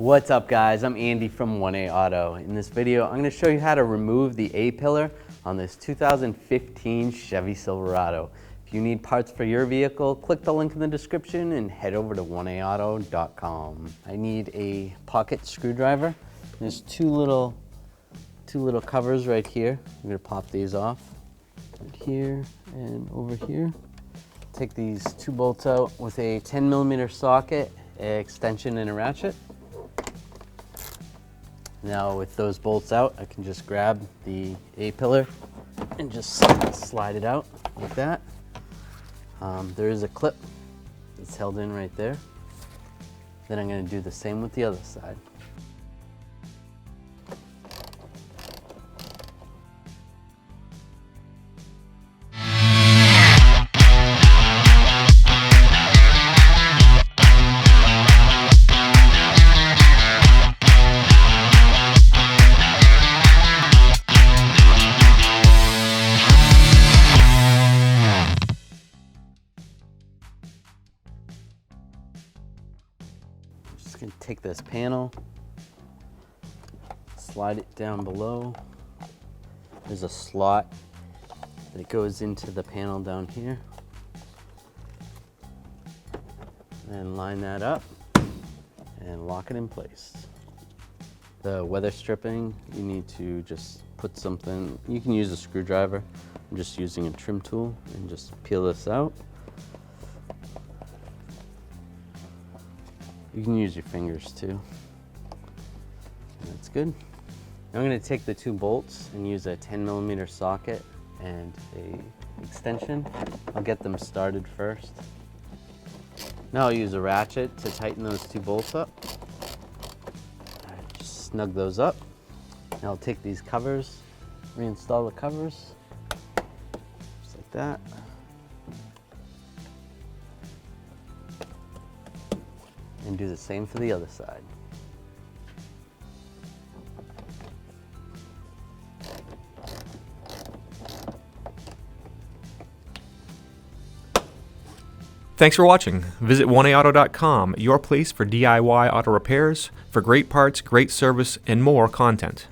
What's up guys, I'm Andy from 1A Auto. In this video, I'm going to show you how to remove the A-pillar on this 2015 Chevy Silverado. If you need parts for your vehicle, click the link in the description and head over to 1aauto.com. I need a pocket screwdriver. There's two little covers right here. I'm going to pop these off. Right here and over here. Take these two bolts out with a 10mm socket, an extension and a ratchet. Now with those bolts out, I can just grab the A-pillar and just slide it out like that. There is a clip that's held in right there. Then I'm going to do the same with the other side. Just going to take this panel, slide it down below. There's a slot that goes into the panel down here. And line that up and lock it in place. The weather stripping, you need to just put something, you can use a screwdriver. I'm just using a trim tool and just peel this out. You can use your fingers too. That's good. Now I'm going to take the two bolts and use a 10mm socket and an extension. I'll get them started first. Now I'll use a ratchet to tighten those two bolts up. Just snug those up. Now I'll take these covers, reinstall the covers, just like that. And do the same for the other side. Thanks for watching. Visit 1aauto.com, your place for DIY auto repairs, for great parts, great service, and more content.